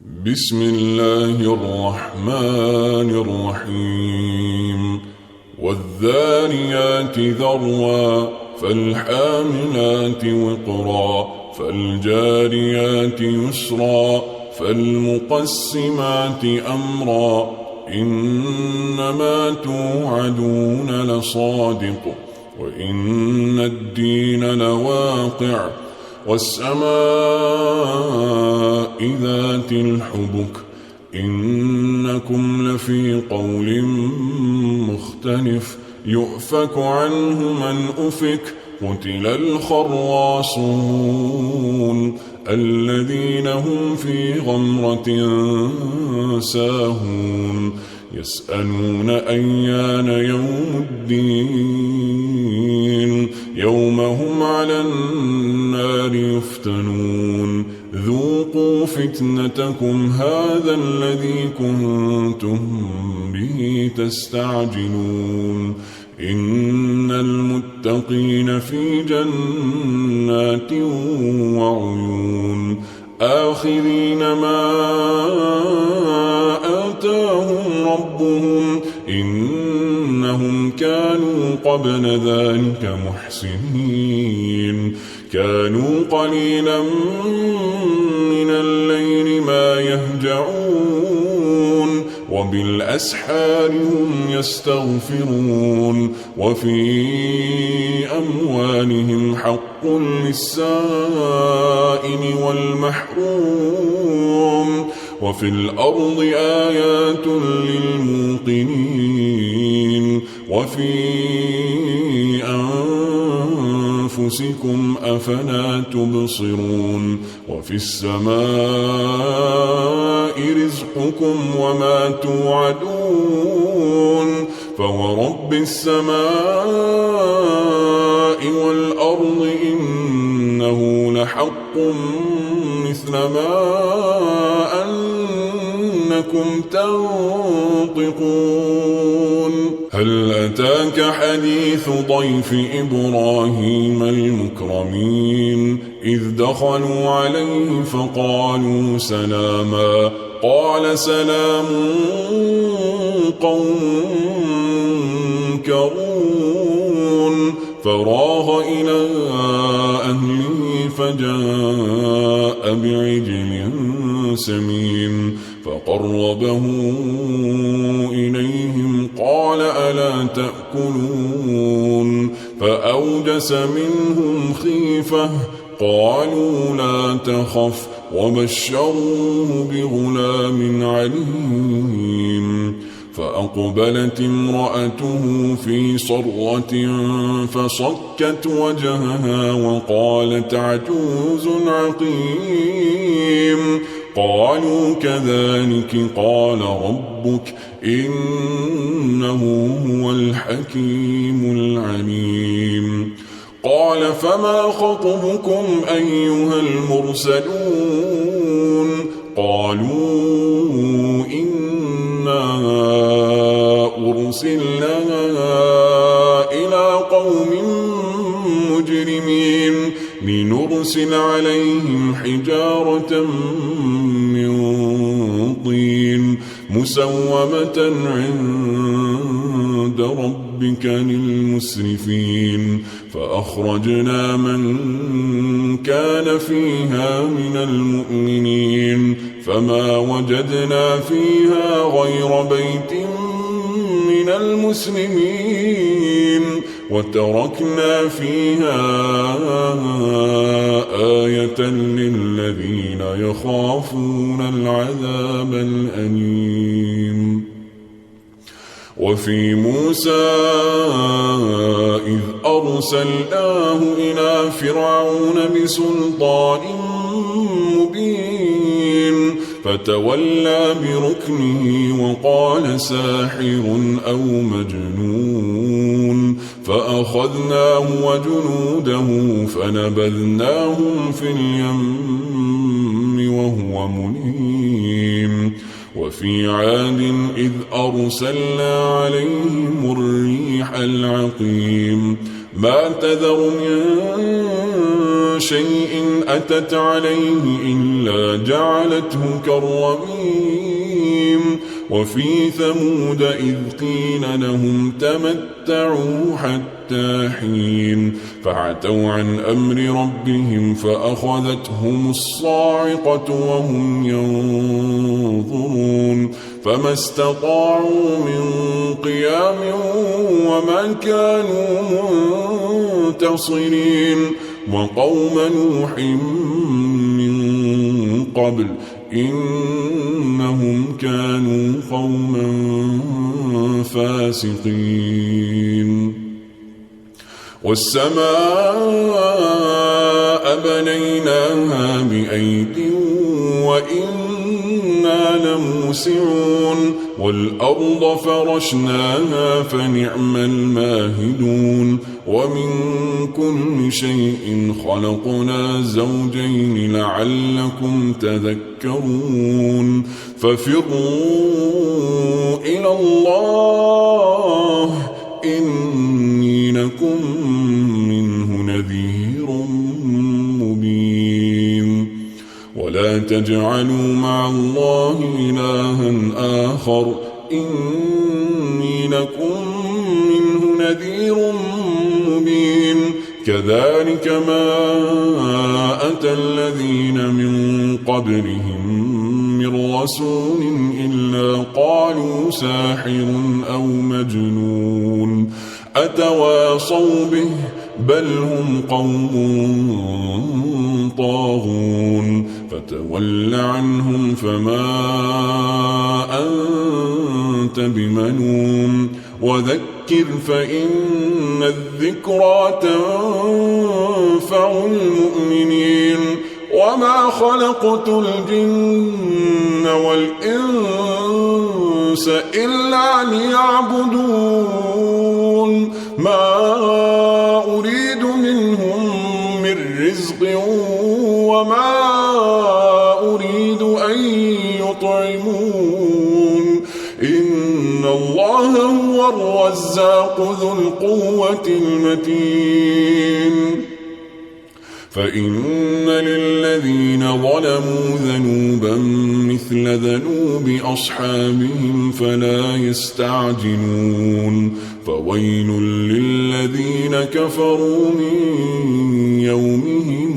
بسم الله الرحمن الرحيم والذاريات ذروا فالحاملات وقرا فالجاريات يسرا فالمقسمات أمرا إنما توعدون لصادق وإن الدين لواقع والسماء ذات الحبك إنكم لفي قول مختلف يؤفك عنه من أفك قتل الخراصون الذين هم في غمرة ساهون يسألون أيان يوم الدين يوم هم على النار يفتنون ذوقوا فتنتكم هذا الذي كنتم به تستعجلون إن المتقين في جنات وعيون آخذين ما آتاهم ربهم إنهم كانوا قبل ذلك محسنين كانوا قليلا من الليل ما يهجعون وبالأسحار هم يستغفرون وفي أموالهم حق للسائل والمحروم وفي الأرض آيات للموقنين وفي أنفسكم أفلا تبصرون وفي السماء رزقكم وما توعدون فورب السماء والأرض إنه لحق مثل ما أنكم تنطقون هل أتاك حديث ضيف إبراهيم المكرمين إذ دخلوا عليه فقالوا سلاما قال سلام قوم منكرون فراغ إلى أهله فجاء بعجل سمين فقربه إليهم قال ألا تأكلون فأوجس منهم خيفة قالوا لا تخف وبشروه بغلام عليم فأقبلت امرأته في صرة فصكت وجهها وقالت عجوز عقيم قالوا كذلك قال ربك إنه هو الحكيم العليم قال فما خطبكم أيها المرسلون قالوا إنا أرسلنا إلى قوم مجرمين لنرسل عليهم حجارة من طين مسومة عند ربك للمسرفين فأخرجنا من كان فيها من المؤمنين فما وجدنا فيها غير بيت من المسلمين وتركنا فيها آية للذين يخافون العذاب الأليم وفي موسى إذ أرسلناه إلى فرعون بسلطان مبين فتولى بركنه وقال ساحر أو مجنون فأخذناه وجنوده فنبذناهم في اليم وهو مليم وفي عاد إذ أرسلنا عليهم الريح العقيم ما تذر من شيء أتت عليه إلا جعلته كالرميم وفي ثمود إذ قيل لهم تمتعوا حتى حين فعتوا عن أمر ربهم فأخذتهم الصاعقة وهم ينظرون فما استطاعوا من قيام وما كانوا منتصرين وقوم نوح من قبل إنهم كانوا قوما فاسقين والسماء بنيناها بأيد وإنا لموسعون والأرض فرشناها فنعم الماهدون ومن كل شيء خلقنا زوجين لعلكم تذكرون ففروا إلى الله إني لكم منه نذير مبين ولا تجعلوا مع الله إلها آخر إني لكم منه نذير مبين كذلك ما أتى الذين من قبلهم من رسول إلا قالوا ساحر أو مجنون أتواصوا به بل هم قوم طاغون فتول عنهم فما أنت بملوم وذكر فإن الذكرى تنفع المؤمنين وما خلقت الجن والإنس إلا ليعبدون ما أريد منهم من رزق وما أريد أن يطعمون إن الله هو الرزاق ذو القوة المتين فإن للذين ظلموا ذنوبا مثل ذنوب أصحابهم فلا يستعجلون فويل للذين كفروا من يومهم